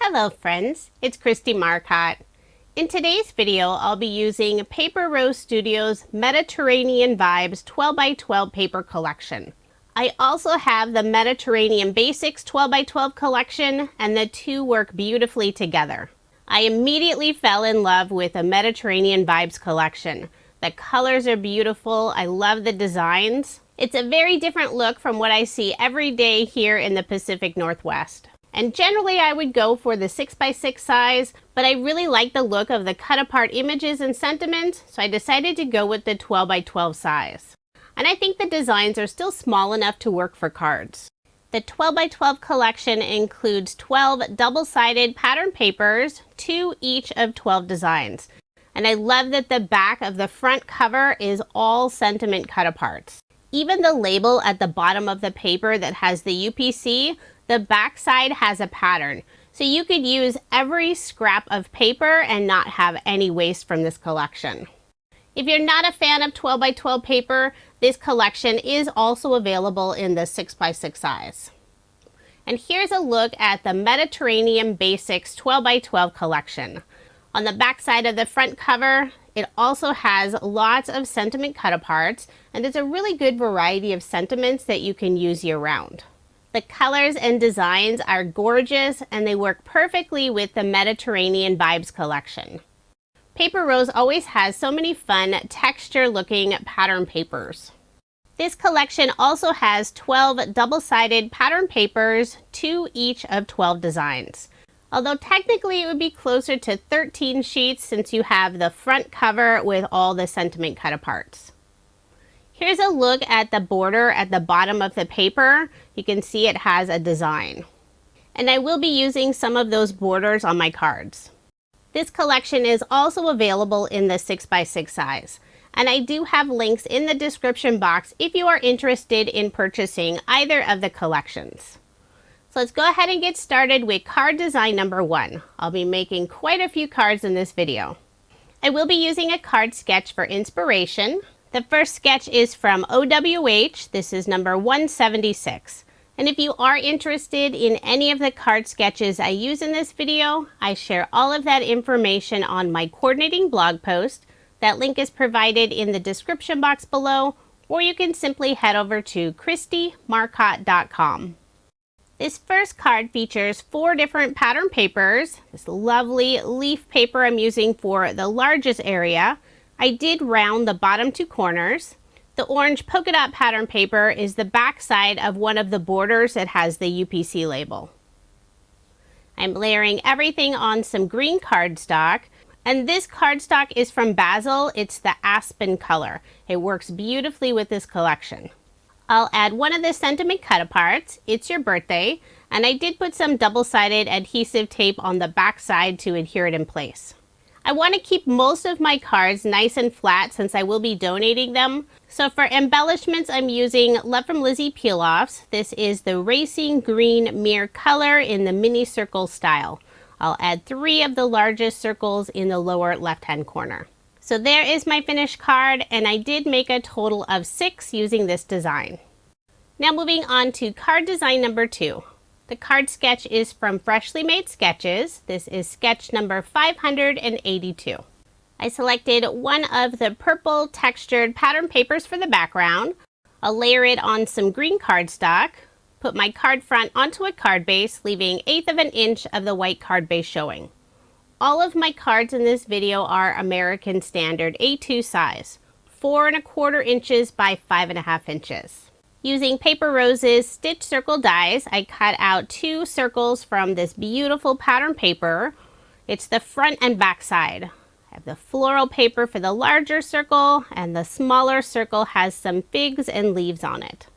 Hello friends, it's Kristie Marcotte. In today's video, I'll be using Paper Rose Studios Mediterranean Vibes 12x12 paper collection. I also have the Mediterranean Basics 12x12 collection, and the two work beautifully together. I immediately fell in love with the Mediterranean Vibes collection. The colors are beautiful, I love the designs. It's a very different look from what I see every day here in the Pacific Northwest. And generally I would go for the 6x6 size, but I really like the look of the cut apart images and sentiments, so I decided to go with the 12x12 size. And I think the designs are still small enough to work for cards. The 12x12 collection includes 12 double-sided pattern papers, 2 each of 12 designs. And I love that the back of the front cover is all sentiment cut aparts. Even the label at the bottom of the paper that has the UPC, the back side has a pattern. So you could use every scrap of paper and not have any waste from this collection. If you're not a fan of 12x12 paper, this collection is also available in the 6x6 size. And here's a look at the Mediterranean Basics 12x12 collection. On the back side of the front cover, it also has lots of sentiment cut aparts, and it's a really good variety of sentiments that you can use year round. The colors and designs are gorgeous, and they work perfectly with the Mediterranean Vibes collection. Paper Rose always has so many fun texture looking pattern papers. This collection also has 12 double-sided pattern papers, 2 each of 12 designs. Although technically it would be closer to 13 sheets since you have the front cover with all the sentiment cut aparts. Here's a look at the border at the bottom of the paper. You can see it has a design. And I will be using some of those borders on my cards. This collection is also available in the 6x6 size. And I do have links in the description box if you are interested in purchasing either of the collections. So let's go ahead and get started with card design number 1. I'll be making quite a few cards in this video. I will be using a card sketch for inspiration. The first sketch is from OWH. This is number 176. And if you are interested in any of the card sketches I use in this video, I share all of that information on my coordinating blog post. That link is provided in the description box below, or you can simply head over to KristieMarcotte.com. This first card features 4 different pattern papers. This lovely leaf paper I'm using for the largest area. I did round the bottom 2 corners. The orange polka dot pattern paper is the back side of one of the borders that has the UPC label. I'm layering everything on some green cardstock, and this cardstock is from Bazzill. It's the Aspen color. It works beautifully with this collection. I'll add one of the sentiment cut aparts. It's your birthday, and I did put some double-sided adhesive tape on the back side to adhere it in place. I want to keep most of my cards nice and flat since I will be donating them. So for embellishments, I'm using Love from Lizi peel-offs. This is the Racing Green Mirror color in the mini circle style. I'll add 3 of the largest circles in the lower left-hand corner. So there is my finished card, and I did make a total of 6 using this design. Now moving on to card design number 2. The card sketch is from Freshly Made Sketches. This is sketch number 582. I selected one of the purple textured pattern papers for the background. I'll layer it on some green cardstock, put my card front onto a card base, leaving 1/8 of an inch of the white card base showing. All of my cards in this video are American Standard A2 size, 4¼ inches by 5½ inches. Using Paper Rose's Stitch Circle dies, I cut out 2 circles from this beautiful pattern paper. It's the front and back side. I have the floral paper for the larger circle, and the smaller circle has some figs and leaves on it.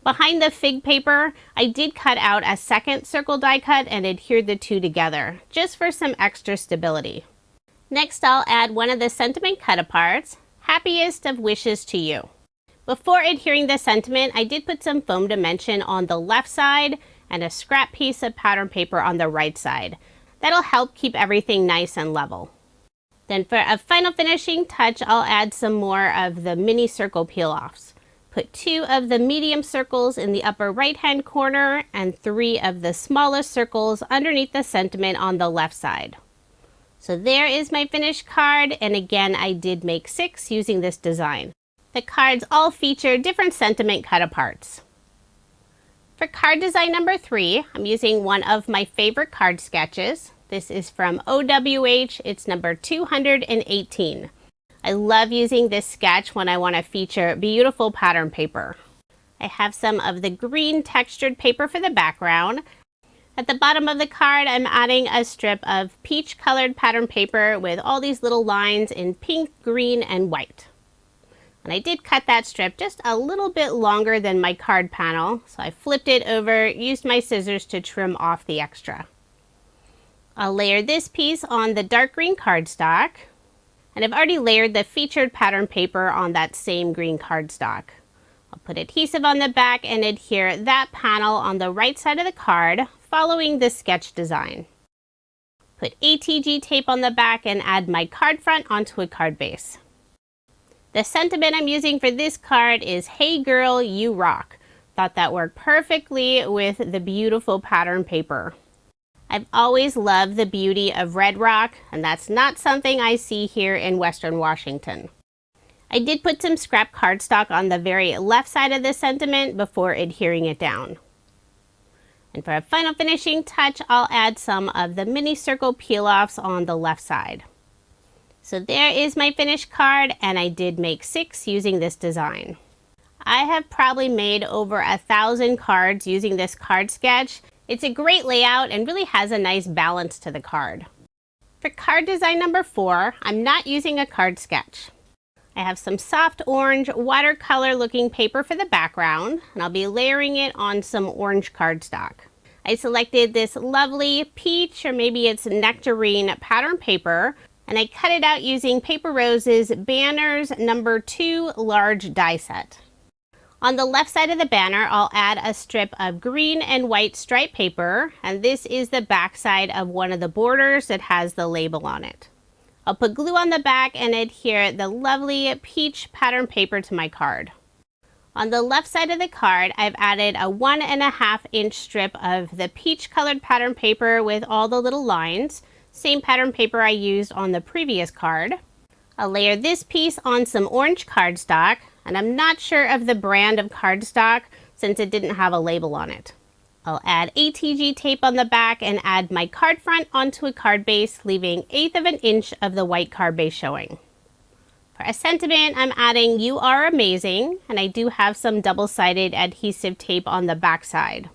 Behind the fig paper, I did cut out a second circle die cut and adhered the 2 together, just for some extra stability. Next, I'll add one of the sentiment cut aparts, Happiest of Wishes to You. Before adhering the sentiment, I did put some foam dimension on the left side and a scrap piece of pattern paper on the right side. That'll help keep everything nice and level. Then for a final finishing touch, I'll add some more of the mini circle peel-offs. Put 2 of the medium circles in the upper right-hand corner and 3 of the smallest circles underneath the sentiment on the left side. So there is my finished card, and again, I did make 6 using this design. The cards all feature different sentiment cut-aparts. For card design number 3, I'm using one of my favorite card sketches. This is from OWH, it's number 218. I love using this sketch when I want to feature beautiful pattern paper. I have some of the green textured paper for the background. At the bottom of the card, I'm adding a strip of peach colored pattern paper with all these little lines in pink, green, and white. And I did cut that strip just a little bit longer than my card panel, so I flipped it over, used my scissors to trim off the extra. I'll layer this piece on the dark green cardstock, and I've already layered the featured pattern paper on that same green cardstock. I'll put adhesive on the back and adhere that panel on the right side of the card, following the sketch design. Put ATG tape on the back and add my card front onto a card base. The sentiment I'm using for this card is "Hey girl, you rock." Thought that worked perfectly with the beautiful pattern paper. I've always loved the beauty of red rock, and that's not something I see here in Western Washington. I did put some scrap cardstock on the very left side of the sentiment before adhering it down. And for a final finishing touch, I'll add some of the mini circle peel-offs on the left side. So there is my finished card, and I did make 6 using this design. I have probably made over 1,000 cards using this card sketch. It's a great layout and really has a nice balance to the card. For card design number 4, I'm not using a card sketch. I have some soft orange watercolor looking paper for the background, and I'll be layering it on some orange cardstock. I selected this lovely peach, or maybe it's nectarine pattern paper, and I cut it out using Paper Rose's Banners number 2 large die set. On the left side of the banner, I'll add a strip of green and white stripe paper, and this is the back side of one of the borders that has the label on it. I'll put glue on the back and adhere the lovely peach pattern paper to my card. On the left side of the card, I've added a 1.5 inch strip of the peach colored pattern paper with all the little lines, same pattern paper I used on the previous card. I'll layer this piece on some orange cardstock, and I'm not sure of the brand of cardstock since it didn't have a label on it. I'll add ATG tape on the back and add my card front onto a card base, leaving 1/8 of an inch of the white card base showing. For a sentiment, I'm adding "You are amazing," and I do have some double-sided adhesive tape on the back side.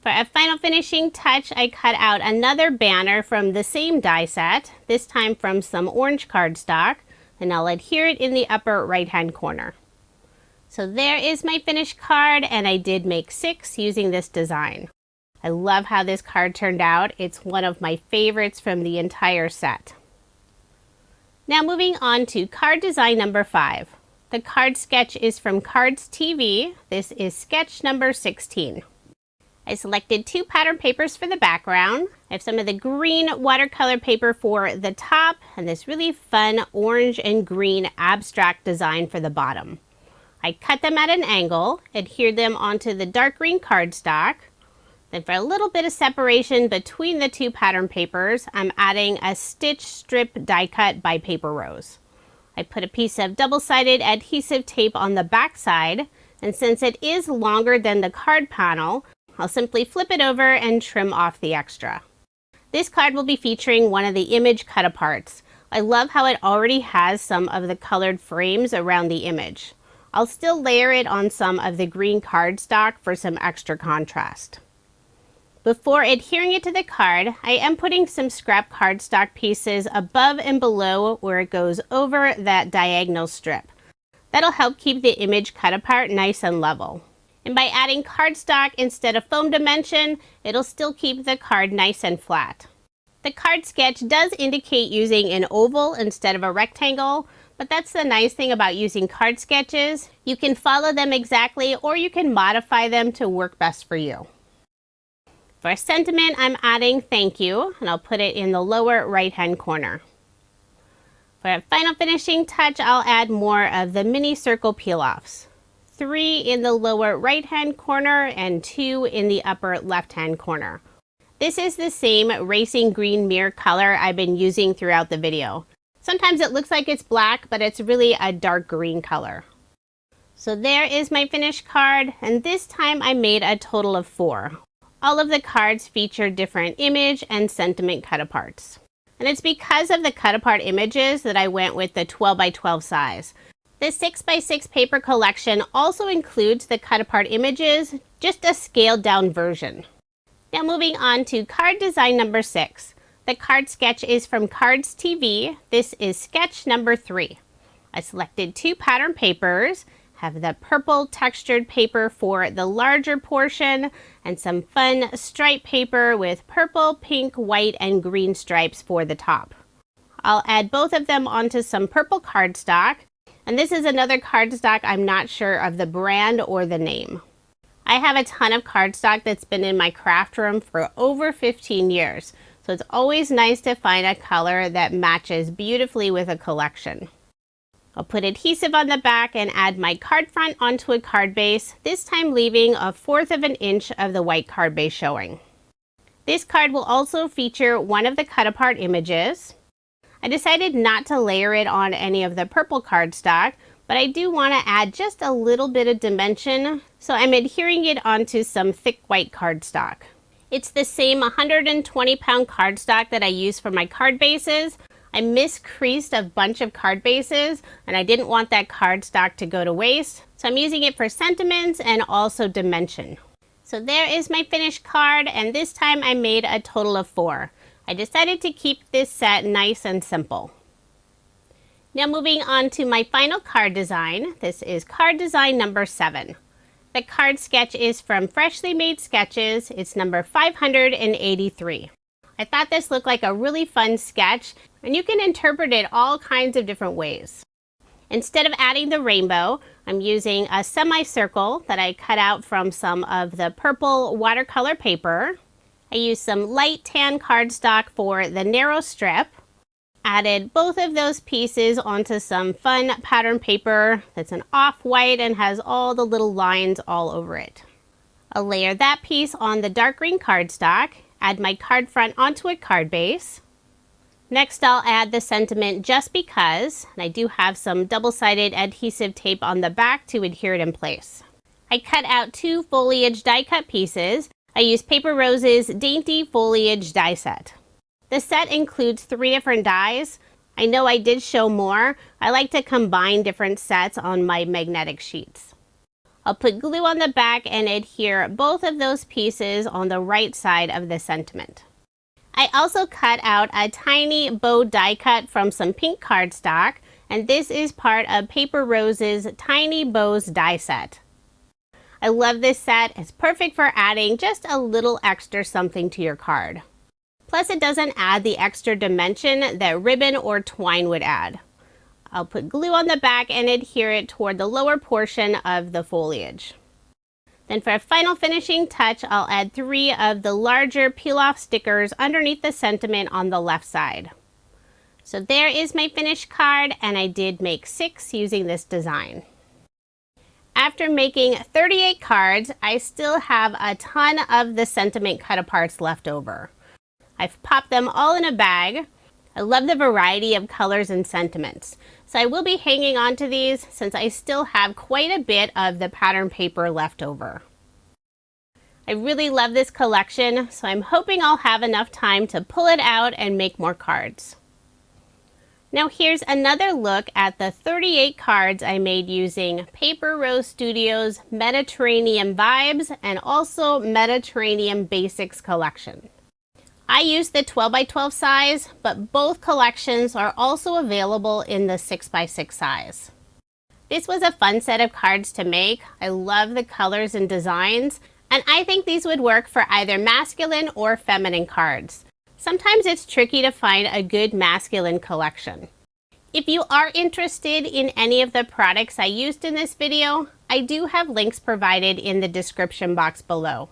For a final finishing touch, I cut out another banner from the same die set, this time from some orange cardstock, and I'll adhere it in the upper right-hand corner. So there is my finished card, and I did make 6 using this design. I love how this card turned out. It's one of my favorites from the entire set. Now moving on to card design number 5. The card sketch is from Cards TV. This is sketch number 16. I selected 2 pattern papers for the background. I have some of the green watercolor paper for the top, and this really fun orange and green abstract design for the bottom. I cut them at an angle, adhered them onto the dark green cardstock. Then for a little bit of separation between the 2 pattern papers, I'm adding a stitch strip die cut by Paper Rose. I put a piece of double-sided adhesive tape on the back side, and since it is longer than the card panel, I'll simply flip it over and trim off the extra. This card will be featuring one of the image cut-aparts. I love how it already has some of the colored frames around the image. I'll still layer it on some of the green cardstock for some extra contrast. Before adhering it to the card, I am putting some scrap cardstock pieces above and below where it goes over that diagonal strip. That'll help keep the image cut apart nice and level. And by adding cardstock instead of foam dimension, it'll still keep the card nice and flat. The card sketch does indicate using an oval instead of a rectangle, but that's the nice thing about using card sketches. You can follow them exactly, or you can modify them to work best for you. For a sentiment, I'm adding "thank you," and I'll put it in the lower right-hand corner. For a final finishing touch, I'll add more of the mini circle peel-offs. 3 in the lower right hand corner and 2 in the upper left hand corner. This is the same racing green mirror color I've been using throughout the video. Sometimes it looks like it's black, but it's really a dark green color. So there is my finished card, and this time I made a total of 4. All of the cards feature different image and sentiment cut-aparts. And it's because of the cut-apart images that I went with the 12 by 12 size. The 6 by 6 paper collection also includes the cut-apart images, just a scaled-down version. Now moving on to card design number 6. The card sketch is from Cards TV. This is sketch number 3. I selected 2 pattern papers, have the purple textured paper for the larger portion, and some fun stripe paper with purple, pink, white, and green stripes for the top. I'll add both of them onto some purple cardstock, and this is another cardstock I'm not sure of the brand or the name. I have a ton of cardstock that's been in my craft room for over 15 years, so it's always nice to find a color that matches beautifully with a collection. I'll put adhesive on the back and add my card front onto a card base, this time leaving 1/4 of an inch of the white card base showing. This card will also feature one of the cut-apart images. I decided not to layer it on any of the purple cardstock, but I do want to add just a little bit of dimension, so I'm adhering it onto some thick white cardstock. It's the same 120-pound cardstock that I use for my card bases. I miscreased a bunch of card bases, and I didn't want that cardstock to go to waste, so I'm using it for sentiments and also dimension. So there is my finished card, and this time I made a total of 4. I decided to keep this set nice and simple. Now moving on to my final card design. This is card design number 7. The card sketch is from Freshly Made Sketches. It's number 583. I thought this looked like a really fun sketch, and you can interpret it all kinds of different ways. Instead of adding the rainbow, I'm using a semicircle that I cut out from some of the purple watercolor paper. I used some light tan cardstock for the narrow strip. Added both of those pieces onto some fun pattern paper that's an off-white and has all the little lines all over it. I'll layer that piece on the dark green cardstock, add my card front onto a card base. Next I'll add the sentiment just because, and I do have some double-sided adhesive tape on the back to adhere it in place. I cut out 2 foliage die cut pieces. I used Paper Rose's Dainty Foliage die set. The set includes 3 different dies. I know I did show more. I like to combine different sets on my magnetic sheets. I'll put glue on the back and adhere both of those pieces on the right side of the sentiment. I also cut out a tiny bow die cut from some pink cardstock, and this is part of Paper Rose's Tiny Bows die set. I love this set. It's perfect for adding just a little extra something to your card. Plus it doesn't add the extra dimension that ribbon or twine would add. I'll put glue on the back and adhere it toward the lower portion of the foliage. Then for a final finishing touch, I'll add 3 of the larger peel-off stickers underneath the sentiment on the left side. So there is my finished card, and I did make 6 using this design. After making 38 cards, I still have a ton of the sentiment cut-aparts left over. I've popped them all in a bag. I love the variety of colors and sentiments, so I will be hanging on to these since I still have quite a bit of the pattern paper left over. I really love this collection, so I'm hoping I'll have enough time to pull it out and make more cards. Now here's another look at the 38 cards I made using Paper Rose Studios Mediterranean Vibes and also Mediterranean Basics collection. I used the 12 by 12 size, but both collections are also available in the 6 by 6 size. This was a fun set of cards to make. I love the colors and designs, and I think these would work for either masculine or feminine cards. Sometimes it's tricky to find a good masculine collection. If you are interested in any of the products I used in this video, I do have links provided in the description box below.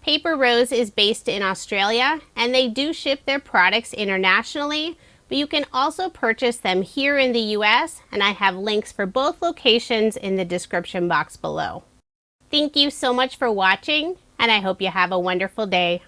Paper Rose is based in Australia, and they do ship their products internationally, but you can also purchase them here in the US, and I have links for both locations in the description box below. Thank you so much for watching, and I hope you have a wonderful day.